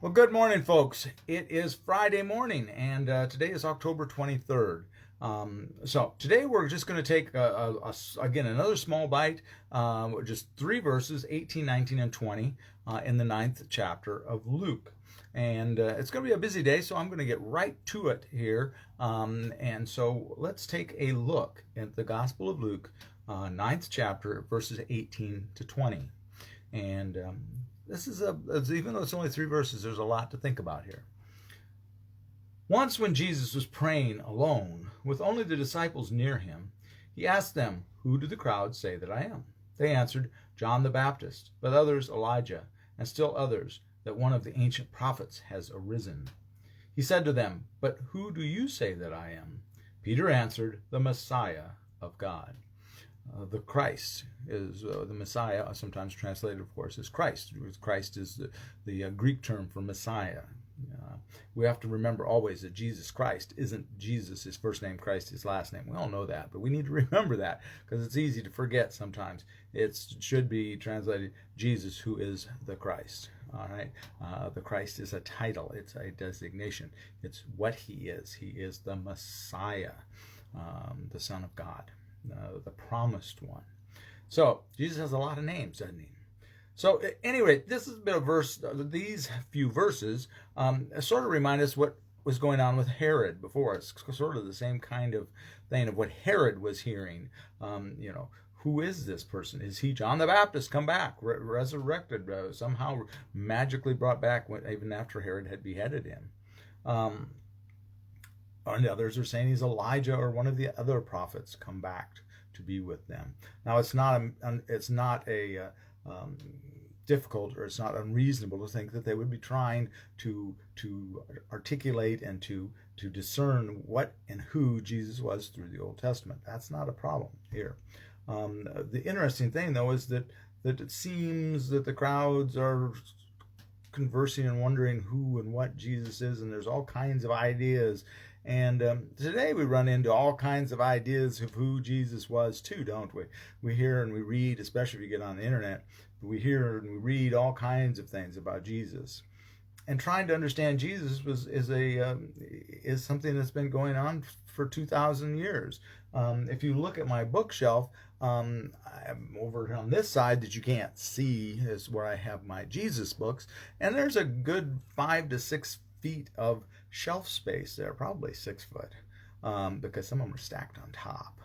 Well, good morning, folks. It is Friday morning, and today is October 23rd. So today we're just going to take, again, another small bite, just three verses, 18, 19, and 20, in the 9th chapter of Luke. And it's going to be a busy day, so I'm going to get right to it here. And so let's take a look at the Gospel of Luke, 9th chapter, verses 18 to 20. And this is even though it's only three verses, there's a lot to think about here. Once when Jesus was praying alone with only the disciples near him, he asked them, "Who do the crowd say that I am?" They answered, "John the Baptist, but others Elijah, and still others that one of the ancient prophets has arisen." He said to them, "But who do you say that I am?" Peter answered, "The Messiah of God." The Christ is the Messiah, sometimes translated, of course, as Christ. Christ is the Greek term for Messiah. We have to remember always that Jesus Christ isn't Jesus, his first name, Christ, his last name. We all know that, but we need to remember that because it's easy to forget sometimes. It should be translated Jesus, who is the Christ. All right, the Christ is a title. It's a designation. It's what he is. He is the Messiah, the Son of God. The promised one. So Jesus has a lot of names, doesn't he? So anyway, this has been a verse. These few verses sort of remind us what was going on with Herod before. It's sort of the same kind of thing of what Herod was hearing. Who is this person? Is he John the Baptist come back, resurrected, somehow magically brought back even after Herod had beheaded him? And others are saying he's Elijah or one of the other prophets come back to be with them. Now, it's not difficult, or it's not unreasonable to think that they would be trying to articulate and to discern what and who Jesus was through the Old Testament. That's not a problem here. The interesting thing, though, is that it seems that the crowds are conversing and wondering who and what Jesus is, and there's all kinds of ideas. And today we run into all kinds of ideas of who Jesus was too, don't we? We hear and we read, especially if you get on the internet, we hear and we read all kinds of things about Jesus. And trying to understand Jesus is something that's been going on for 2,000 years. If you look at my bookshelf, I'm over on this side that you can't see is where I have my Jesus books, and there's a good 5 to 6 feet of shelf space there, probably 6 foot, because some of them are stacked on top,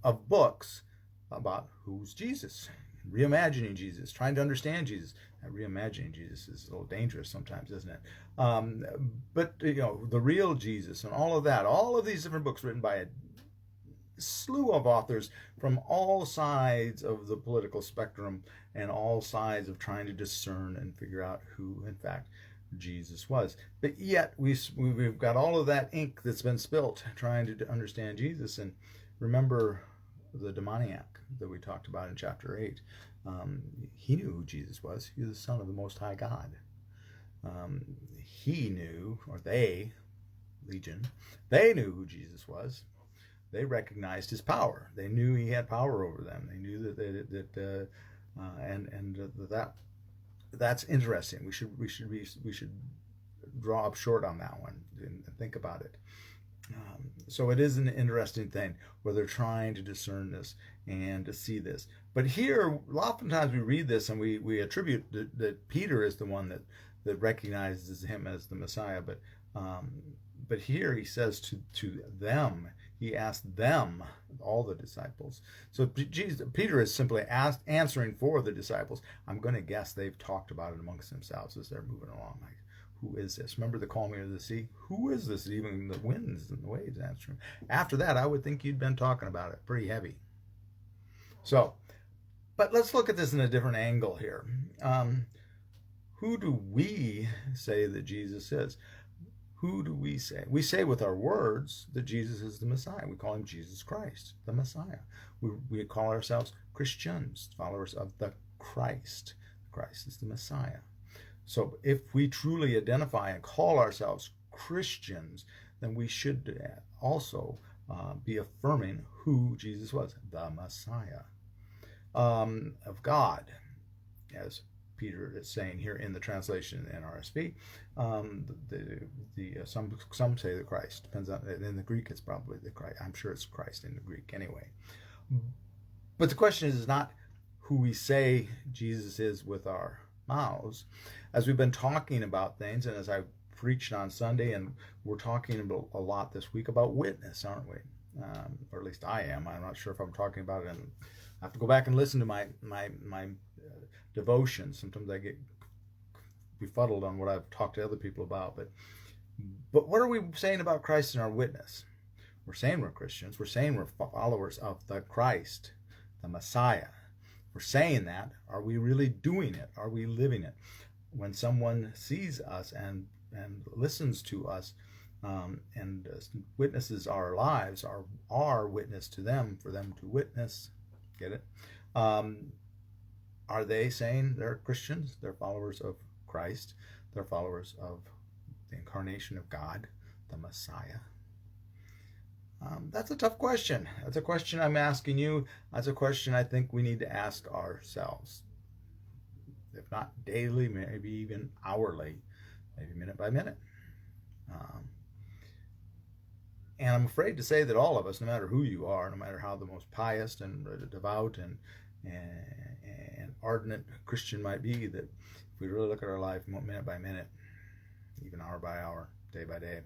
of books about who's Jesus, reimagining Jesus, trying to understand Jesus. Reimagining Jesus is a little dangerous sometimes, isn't it? But the real Jesus and all of these different books written by a slew of authors from all sides of the political spectrum and all sides of trying to discern and figure out who, in fact, Jesus was. But yet we've got all of that ink that's been spilt trying to understand Jesus. And remember the demoniac that we talked about in chapter 8. He knew who Jesus was. He was the Son of the Most High God. He knew, or they, Legion, they knew who Jesus was. They recognized his power. They knew he had power over them. They knew that's interesting. We should draw up short on that one and think about it. So it is an interesting thing where they're trying to discern this and to see this. But here, oftentimes we read this and we attribute that Peter is the one that recognizes him as the Messiah. But here he says to them, he asked them, all the disciples. So Peter is simply answering for the disciples. I'm going to guess they've talked about it amongst themselves as they're moving along. Like, who is this? Remember the calming of the sea? Who is this? Even the winds and the waves answering. After that, I would think you'd been talking about it pretty heavy. So, but let's look at this in a different angle here. Who do we say that Jesus is? Who do we say? We say with our words that Jesus is the Messiah. We call him Jesus Christ, the Messiah. We call ourselves Christians, followers of the Christ. Christ is the Messiah. So if we truly identify and call ourselves Christians, then we should also be affirming who Jesus was, the Messiah of God, as Peter is saying here in the translation in NRSV. Some say the Christ. Depends on, in the Greek it's probably the Christ. I'm sure it's Christ in the Greek anyway. But the question is not who we say Jesus is with our mouths. As we've been talking about things, and as I preached on Sunday, and we're talking about a lot this week about witness, aren't we? Or at least I am. I'm not sure if I'm talking about it. And I have to go back and listen to my devotions. Sometimes I get befuddled on what I've talked to other people about. But what are we saying about Christ in our witness? We're saying we're Christians. We're saying we're followers of the Christ, the Messiah. We're saying that. Are we really doing it? Are we living it? When someone sees us and listens to us and witnesses our lives, our witness to them, for them to witness, get it? Are they saying they're Christians? They're followers of Christ. They're followers of the incarnation of God, the Messiah. That's a tough question. That's a question I'm asking you. That's a question I think we need to ask ourselves. If not daily, maybe even hourly, maybe minute by minute. And I'm afraid to say that all of us, no matter who you are, no matter how the most pious and devout and ardent Christian might be, that if we really look at our life minute by minute, even hour by hour, day by day,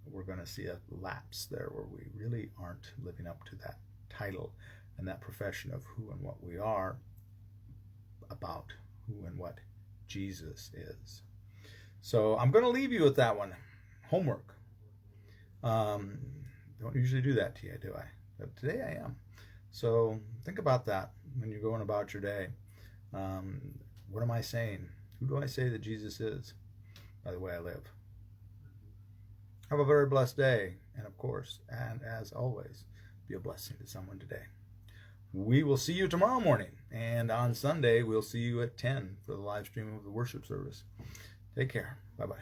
we're going to see a lapse there where we really aren't living up to that title and that profession of who and what we are about who and what Jesus is. So I'm going to leave you with that one. Homework. Don't usually do that to you, do I? But today I am. So think about that when you're going about your day. What am I saying? Who do I say that Jesus is by the way I live? Have a very blessed day. And of course, and as always, be a blessing to someone today. We will see you tomorrow morning. And on Sunday, we'll see you at 10 for the live stream of the worship service. Take care. Bye-bye.